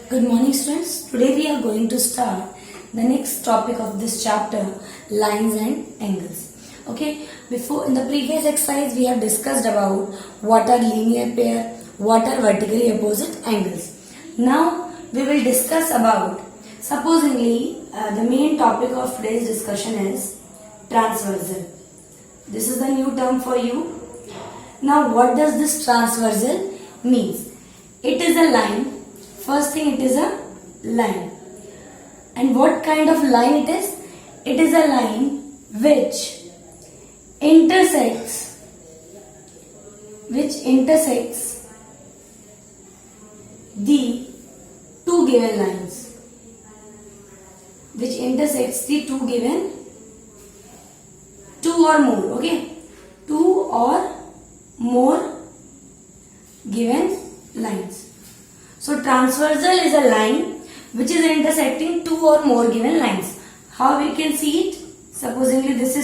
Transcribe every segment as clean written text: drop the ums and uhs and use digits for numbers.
Good morning students. Today we are going to start the next topic of this chapter, lines and angles. Okay, before in the previous exercise we have discussed about what are linear pair, what are vertically opposite angles. Now we will discuss about, supposingly the main topic of today's discussion is transversal. This is the new term for you. Now what does this transversal means? It is a line. First thing, it is a line. And what kind of line it is? It is a line which intersects the two given lines. Which intersects the two or more, okay? Two or more given lines. So transversal is a line which is intersecting two or more given lines. How we can see it? Supposingly this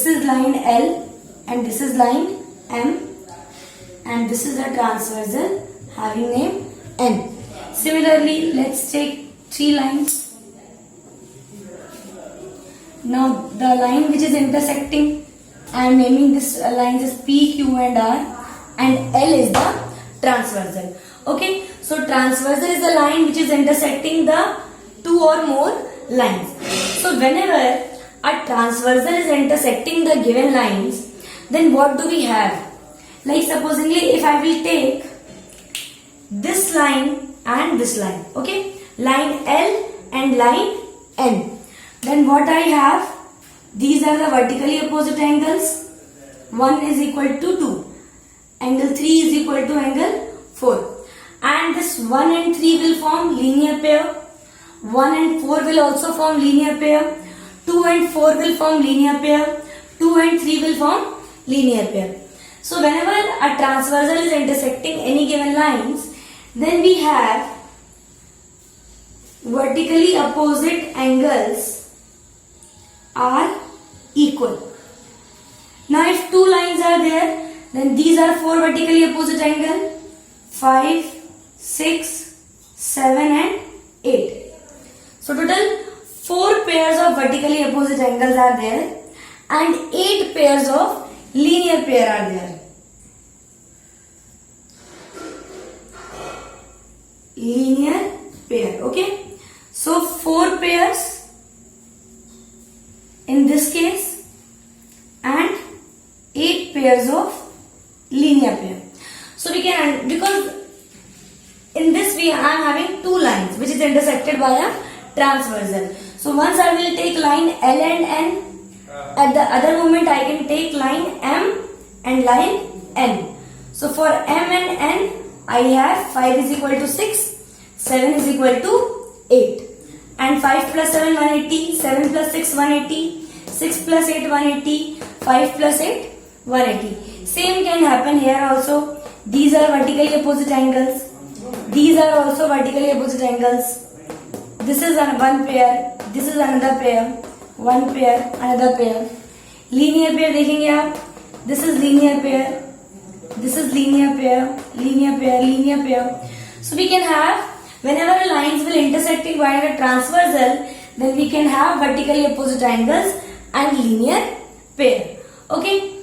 is line L and this is line M, and this is a transversal having name N. Similarly, let's take three lines. Now the line which is intersecting, I am naming this lines as P, Q and R, and L is the transversal. Okay, so transversal is the line which is intersecting the two or more lines. So whenever a transversal is intersecting the given lines, then what do we have? Like supposingly if I will take this line and this line, okay, line L and line N, then what I have? These are the vertically opposite angles. 1 is equal to 2. Angle 3 is equal to angle 4. And this 1 and 3 will form linear pair. 1 and 4 will also form linear pair. 2 and 4 will form linear pair. 2 and 3 will form linear pair. So whenever a transversal is intersecting any given lines, then we have vertically opposite angles are equal. Now if two lines are there, then these are four vertically opposite angles, 5, 6, 7 and 8. So total 4 pairs of vertically opposite angles are there and 8 pairs of linear pair are there. Linear pair, okay. So 4 pairs in this case and 8 pairs of linear pair. So we can, because in this I am having two lines which is intersected by a transversal. So once I will take line L and N, at the other moment I can take line M and line N. So for M and N I have 5 is equal to 6, 7 is equal to 8. And 5 plus 7 180, 7 plus 6 180, 6 plus 8 180, 5 plus 8 180. Same can happen here also. These are vertically opposite angles. These are also vertically opposite angles. This is one pair. This is another pair. One pair, another pair. Linear pair देखेंगे आप. This is linear pair. This is linear pair. Linear pair. Linear pair. So we can have, whenever lines will intersecting via a transversal, then we can have vertically opposite angles and linear pair. Okay.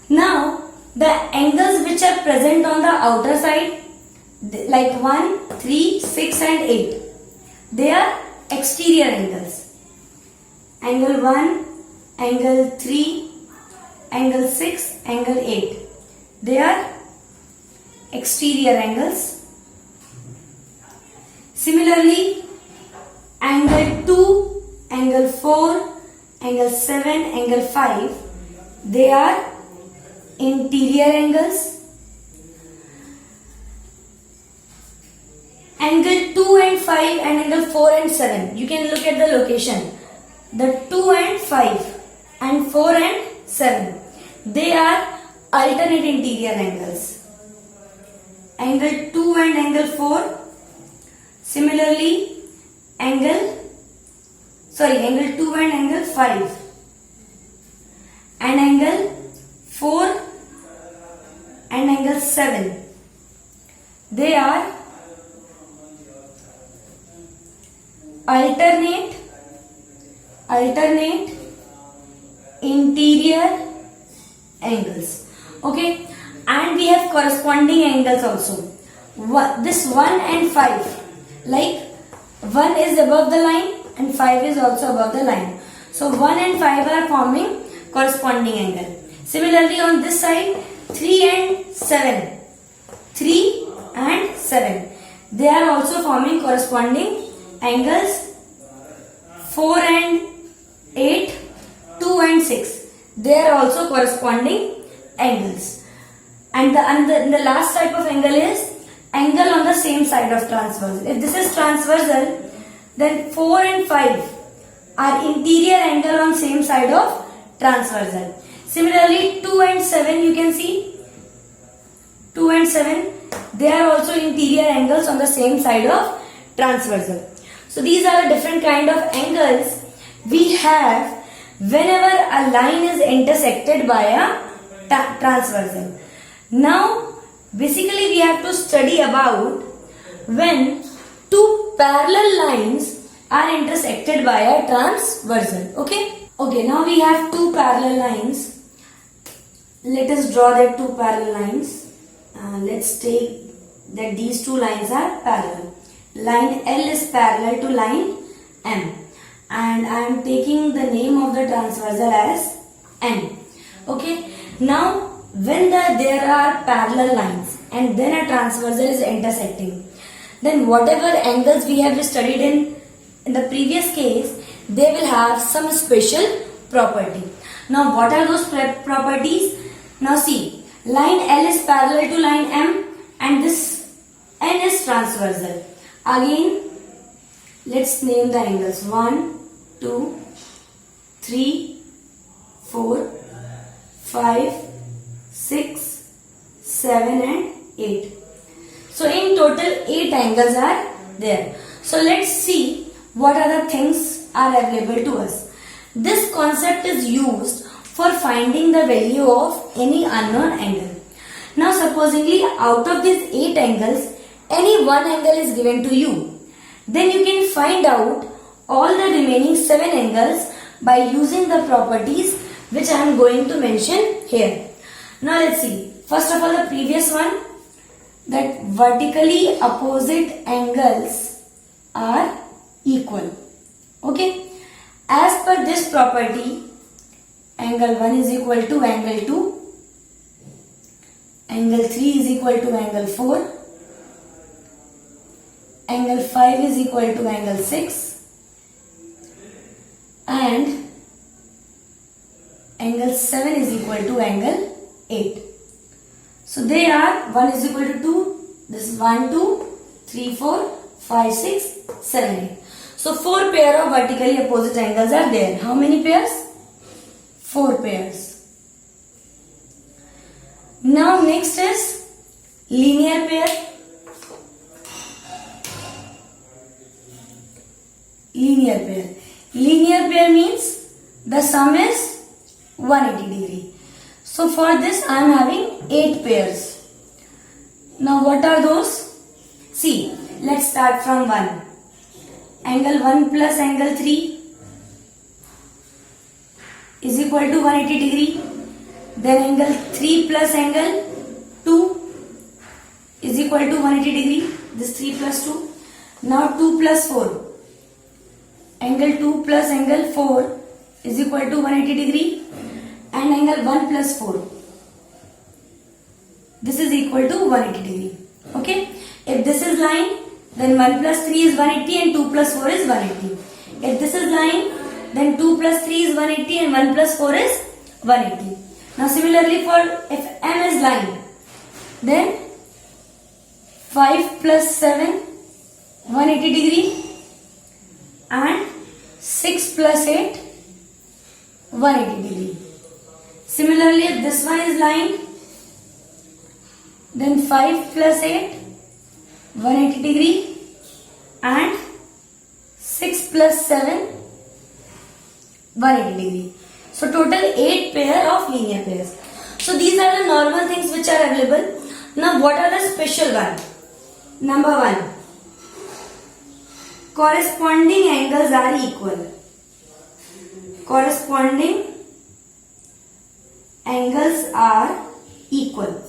Now the angles which are present on the outer side, like 1, 3, 6 and 8, they are exterior angles. Angle 1, angle 3, angle 6, angle 8. They are exterior angles. Similarly, angle 2, angle 4, angle 7, angle 5, they are interior angles. Angle 2 and 5 and angle 4 and 7, you can look at the location. The 2 and 5 and 4 and 7, they are alternate interior angles. Angle 2 and angle 4, similarly angle 2 and angle 5 and angle 4 and angle 7, They are alternate interior angles. Okay, and we have corresponding angles also. This 1 and 5, like 1 is above the line and 5 is also above the line. So 1 and 5 are forming corresponding angle. Similarly on this side, 3 and 7, they are also forming corresponding angles. 4 and 8, 2 and 6, they are also corresponding angles. And the last type of angle is angle on the same side of transversal. If this is transversal, then 4 and 5 are interior angle on same side of transversal. Similarly 2 and 7, you can see 2 and 7, they are also interior angles on the same side of transversal. So these are the different kind of angles we have whenever a line is intersected by a transversal. Now basically we have to study about when two parallel lines are intersected by a transversal. Okay, now we have two parallel lines. Let us draw that two parallel lines. Let's take that these two lines are parallel. Line L is parallel to line M, and I am taking the name of the transversal as N. Okay, now when there are parallel lines and then a transversal is intersecting, then whatever angles we have studied in the previous case, they will have some special property. Now what are those properties? Now see, line L is parallel to line M and this N is transversal. Again, let's name the angles 1, 2, 3, 4, 5, 6, 7 and 8. So in total 8 angles are there. So let's see what other things are available to us. This concept is used for finding the value of any unknown angle. Now supposingly out of these 8 angles, any one angle is given to you. Then you can find out all the remaining 7 angles by using the properties which I am going to mention here. Now let's see. First of all, the previous one, that vertically opposite angles are equal. Okay. As per this property, angle 1 is equal to angle 2, angle 3 is equal to angle 4, angle 5 is equal to angle 6 and angle 7 is equal to angle 8. So they are 1 is equal to 2, this is 1, 2, 3, 4, 5, 6, 7, 8. So 4 pair of vertically opposite angles are there. How many pairs? 4 pairs. Now next is linear pair. Linear pair. Linear pair means the sum is 180 degree. So for this I am having 8 pairs. Now what are those? See, let's start from 1. Angle 1 plus angle 3 is equal to 180 degree. Then angle 3 plus angle 2 is equal to 180 degree. This 3 plus 2. Now 2 plus 4. Angle 2 plus angle 4 is equal to 180 degree. And angle 1 plus 4. This is equal to 180 degree. Okay. If this is line, then 1 plus 3 is 180 and 2 plus 4 is 180. If this is line, then 2 plus 3 is 180 and 1 plus 4 is 180. Now similarly for if M is line, then 5 plus 7, 180 degree and 6 plus 8, 180 degree. Similarly, if this one is line, then 5 plus 8, 180 degree and 6 plus 7, 180 degree. So total 8 pair of linear pairs. So these are the normal things which are available. Now what are the special one? Number 1. Corresponding angles are equal. Corresponding angles are equal.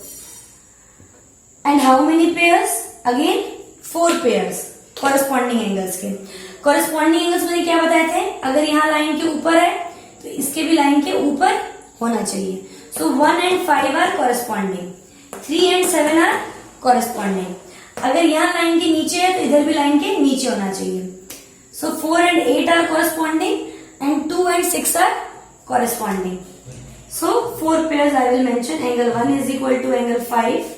And how many pairs? Again 4 pairs corresponding angles के. Corresponding angles मैंने क्या बताए थे? अगर यहाँ line के ऊपर है तो इसके भी लाइन के ऊपर होना चाहिए. So 1 and 5 are corresponding. 3 and 7 are corresponding. अगर यहाँ लाइन के नीचे है तो इधर भी लाइन के नीचे होना चाहिए. So 4 and 8 are corresponding and 2 and 6 are corresponding. So 4 pairs I will mention. Angle 1 is equal to angle 5.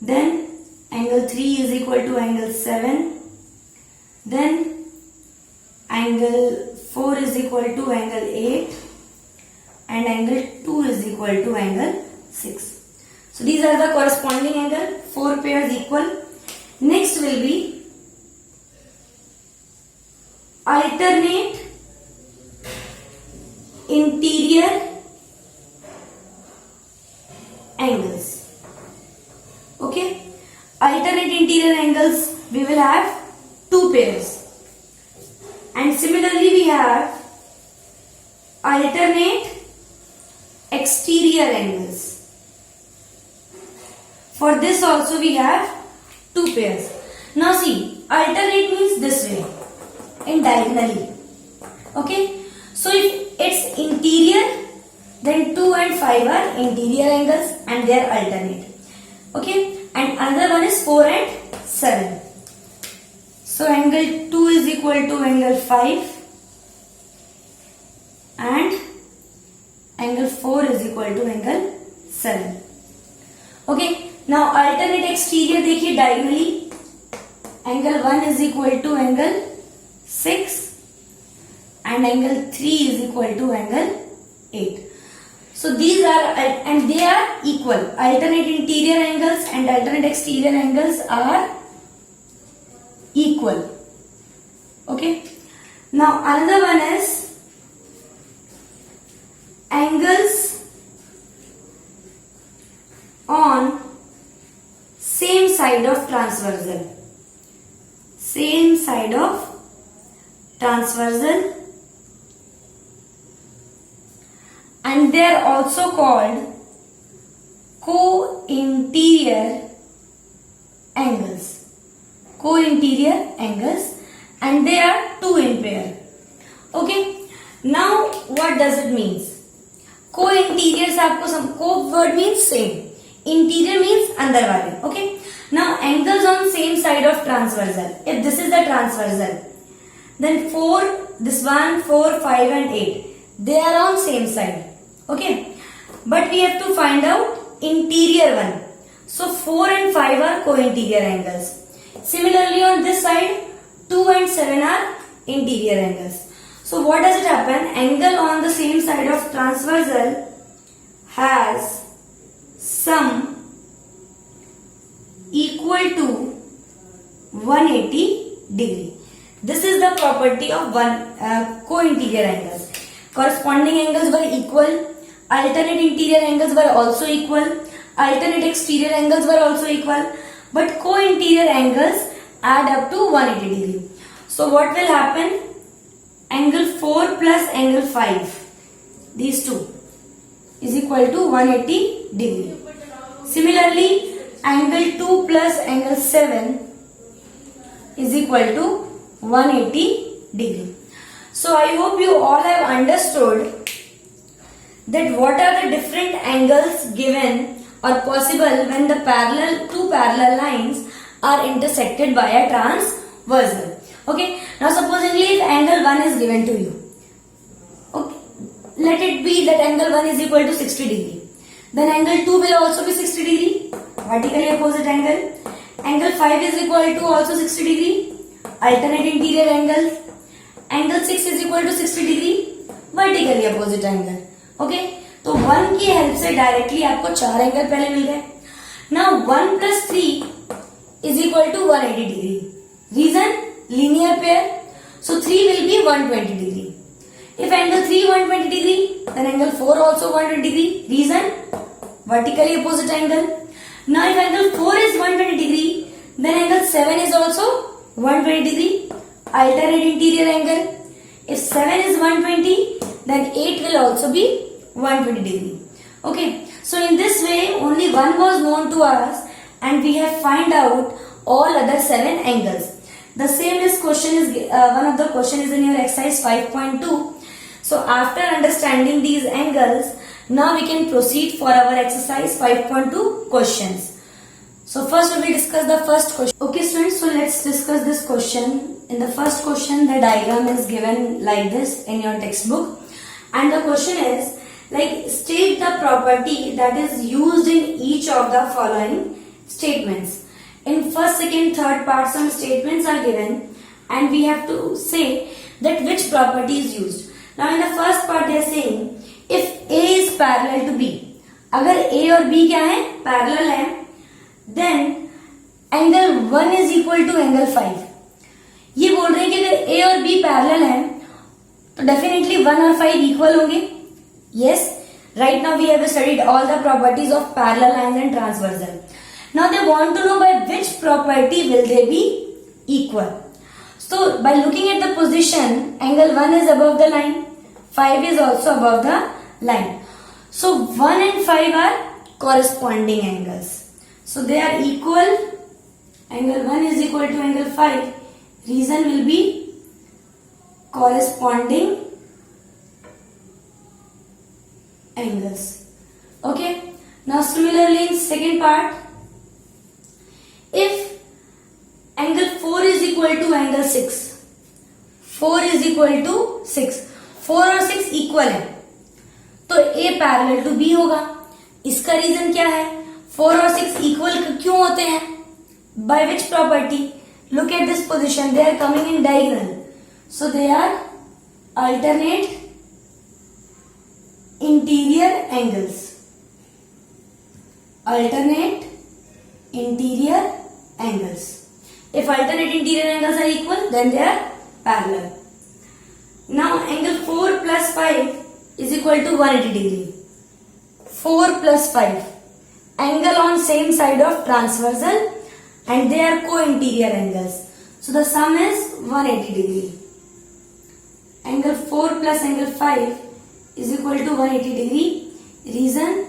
Then angle 3 is equal to angle 7. Then angle 4 is equal to angle 8. And angle 2 is equal to angle 6. So these are the corresponding angle, 4 pairs equal. Next will be alternate interior angles. Okay, alternate interior angles we will have 2 pairs. And similarly we have alternate exterior angles. For this also we have 2 pairs. Now see, alternate means this way and diagonally. Okay, so if it's interior, then 2 and 5 are interior angles and they are alternate. Okay, and another one is 4 and 7. So angle 2 is equal to angle 5 and angle 4 is equal to angle 7. Okay, now alternate exterior देखिए diagonally. Angle 1 is equal to angle 6 and angle 3 is equal to angle 8. So these are, and they are equal. Alternate interior angles and alternate exterior angles are equal. Okay, now another one is angles on same side of transversal. Same side of transversal, and they are also called co-interior angles. Co-interior angles, and they are 2 in pair. Okay, now what does it means? Co-interior से आपको co word means same, interior means अंदर वाले. Okay, now angles on same side of transversal. If this is the transversal, then 4, this 1, 4, 5 and 8, they are on same side. Okay, but we have to find out interior one. So 4 and 5 are co-interior angles. Similarly on this side, 2 and 7 are interior angles. So what does it happen? Angle on the same side of transversal has sum equal to 180 degree. This is the property of co-interior angles. Corresponding angles were equal. Alternate interior angles were also equal. Alternate exterior angles were also equal. But co-interior angles add up to 180 degree. So what will happen? Angle 4 plus angle 5, these two, is equal to 180 degree. Similarly, angle 2 plus angle 7 is equal to 180 degree. So I hope you all have understood that what are the different angles given or possible when the two parallel lines are intersected by a transversal. Okay, now supposingly if angle 1 is given to you, okay, let it be that angle 1 is equal to 60 degree. Then angle 2 will also be 60 degree, vertically opposite angle. Angle 5 is equal to also 60 degree, alternate interior angle. Angle 6 is equal to 60 degree, vertically opposite angle. Okay, तो 1 की help से directly आपको 4 angle पहले मिल गए. Now 1 plus 3 is equal to 180 degree. Reason? Linear pair. So 3 will be 120 degree. If angle 3 120 degree, then angle 4 also 120 degree. Reason? Vertically opposite angle. Now if angle 4 is 120 degree, then angle 7 is also 120 degree, alternate interior angle. If 7 is 120, then 8 will also be 120 degree. Okay, so in this way only one was known to us and we have find out all other 7 angles. The same is question is one of the question is in your exercise 5.2. So after understanding these angles, now we can proceed for our exercise 5.2 questions. So first we will discuss the first question. Okay students, so let's discuss this question. In the first question, the diagram is given like this in your textbook. And the question is like state the property that is used in each of the following statements. In first, second, third part some statements are given and we have to say that which property is used. Now in the first part they are saying if A is parallel to B. अगर A और B क्या है? Parallel है. Then angle 1 is equal to angle 5. ये बोल रहे हैं कि अगर A और B पैरेलल हैं तो डेफिनेटली 1 और 5 इक्वल होंगे. Yes, right now we have studied all the properties of parallel lines and transversal. Now they want to know by which property will they be equal. So by looking at the position, angle 1 is above the line, 5 is also above the line. So 1 and 5 are corresponding angles. So they are equal. Angle 1 is equal to angle 5. Reason will be corresponding angles. Okay. Now similarly in second part, if angle 4 is equal to angle 6, 4 is equal to 6, 4 और 6 equal है तो A parallel to B होगा. इसका reason क्या है? 4 और 6 equal क्यों होते हैं? By which property? Look at this position. They are coming in diagonal. So they are alternate interior angles. Alternate interior angles. If alternate interior angles are equal, then they are parallel. Now angle 4 plus 5 is equal to 180 degree. 4 plus 5. Angle on same side of transversal and they are co-interior angles. So the sum is 180 degree. Angle 4 plus angle 5 is equal to 180 degree. Reason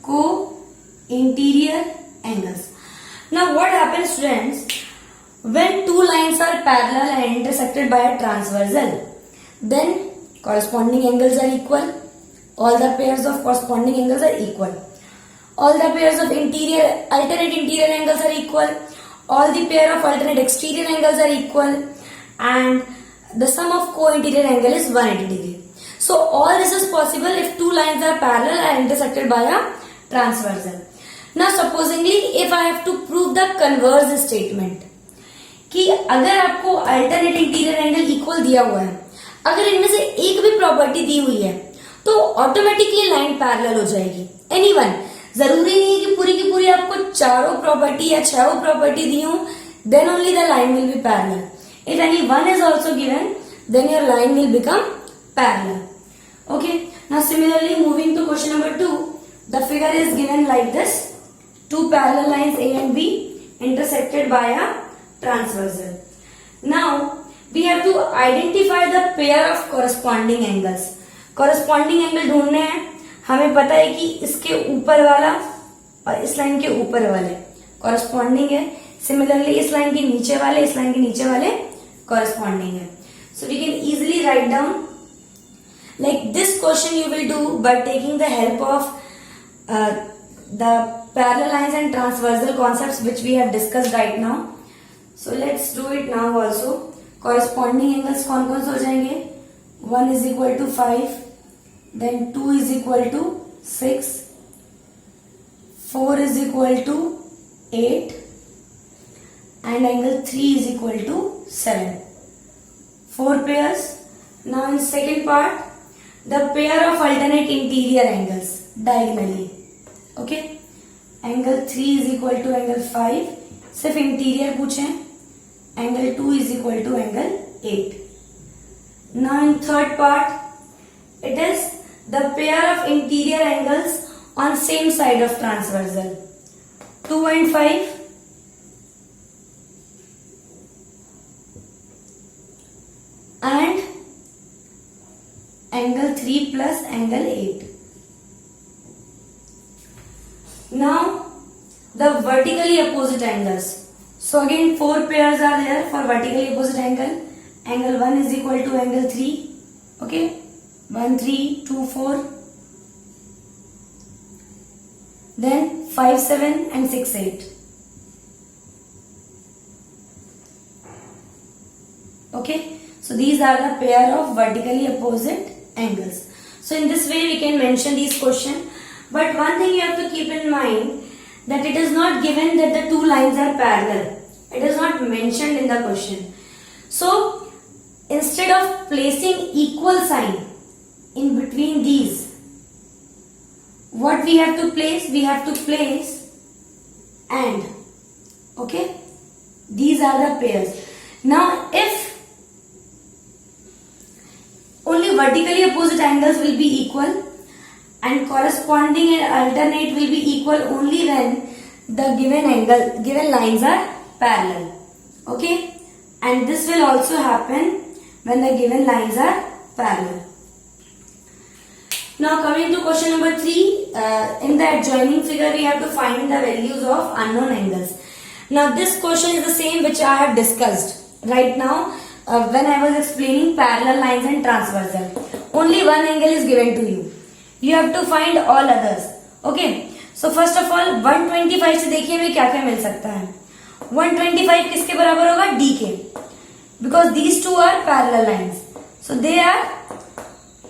co-interior angles. Now what happens students? When two lines are parallel and intersected by a transversal, then corresponding angles are equal. All the pairs of corresponding angles are equal. All the pairs of alternate interior angles are equal. All the pair of alternate exterior angles are equal. And the sum of co-interior angle is 180 degree. So all this is possible if two lines are parallel and intersected by a transversal. Now supposingly if I have to prove the converse statement कि अगर आपको alternate interior angle equal दिया हुआ है, अगर इनमें से एक भी प्रॉपर्टी दी हुई है तो ऑटोमेटिकली लाइन पैरेलल हो जाएगी. एनीवन, जरूरी नहीं है कि पूरी की पूरी आपको चारों प्रॉपर्टी या छह प्रॉपर्टी दी हो, then only the line will be parallel. If any one is also given, then your line will become parallel. Okay, now similarly moving to question number 2, the figure is given like this. Two parallel lines A and B intersected by a transversal. Now we have to identify the pair of corresponding angles. Corresponding angle ढूंढने हैं. हमें पता है कि इसके ऊपर वाला और इस लाइन के ऊपर वाले corresponding है. Similarly इस लाइन के नीचे वाले, इस लाइन के नीचे वाले corresponding है. So we can easily write down like this question you will do by taking the help of the parallel lines and transversal concepts which we have discussed right now. So let's do it now also. Corresponding angles कौन कौन से हो जाएंगे? 1 is equal to 5, then 2 is equal to 6, 4 is equal to 8 and angle 3 is equal to 7. 4 pairs. Now in second part, the pair of alternate interior angles diagonally. Okay, angle 3 is equal to angle 5. सिर्फ interior पूछे. Angle 2 is equal to angle 8. Now in third part, it is the pair of interior angles on same side of transversal. 2 and 5. 3 plus angle 8. Now the vertically opposite angles. So again 4 pairs are there for vertically opposite angle. Angle 1 is equal to angle 3. Okay. 1, 3, 2, 4. Then 5, 7 and 6, 8. Okay. So these are the pair of vertically opposite angles. So in this way we can mention these questions. But one thing you have to keep in mind, that it is not given that the two lines are parallel. It is not mentioned in the question. So instead of placing equal sign in between these, what we have to place? We have to place and. Okay. These are the pairs. Now if only vertically opposite angles will be equal and corresponding and alternate will be equal only when the given lines are parallel. Okay. And this will also happen when the given lines are parallel. Now coming to question number 3, in the adjoining figure we have to find the values of unknown angles. Now this question is the same which I have discussed right now when I was explaining parallel lines and transversal. Only one angle is given to you. You have to find all others. Okay. So first of all 125 से देखिए हमें क्या क्या मिल सकता है. 125 किसके बराबर होगा? D के. Because these two are parallel lines. So they are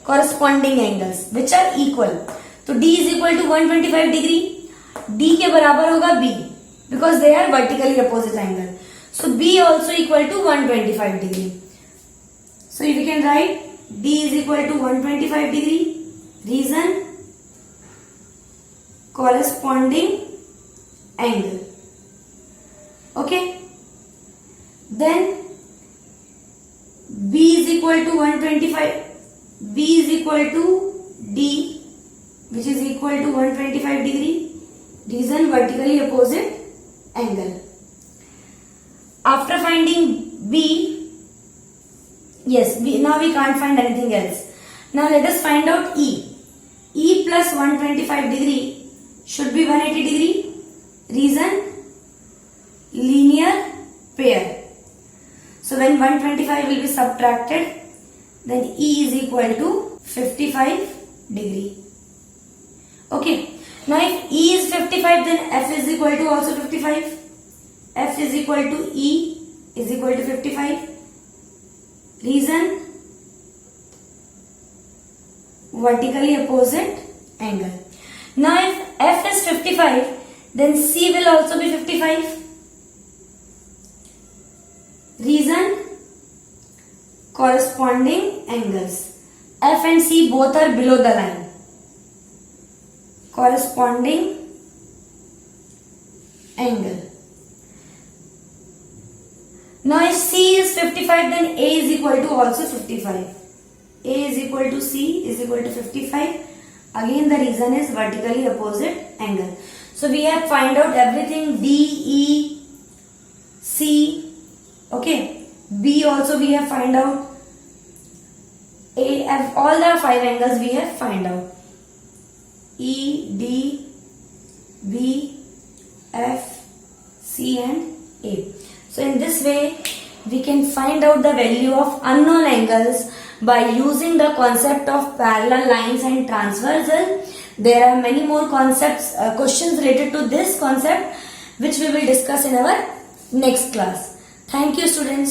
corresponding angles which are equal. So D is equal to 125 degree. D के बराबर होगा B because they are vertically opposite angle. So B also equal to 125 degree. So we can write D is equal to 125 degree. Reason, corresponding angle. Okay. Then B is equal to 125. B is equal to D, which is equal to 125 degree. Reason, vertically opposite angle. After finding B, yes, now we can't find anything else. Now let us find out E. E plus 125 degree should be 180 degree. Reason, linear pair. So when 125 will be subtracted, then E is equal to 55 degree. Okay. Now if E is 55, then F is equal to also 55. F is equal to E is equal to 55. Reason, vertically opposite angle. Now if F is 55, then C will also be 55. Reason, corresponding angles. F and C both are below the line. Corresponding angle. Now if C is 55, then A is equal to also 55. A is equal to C is equal to 55. Again the reason is vertically opposite angle. So we have find out everything, D, E, C. Okay. B also we have find out. A, F, all the 5 angles we have find out. E, D, B, F, C and A. So in this way we can find out the value of unknown angles by using the concept of parallel lines and transversal. There are many more concepts, questions related to this concept which we will discuss in our next class. Thank you students.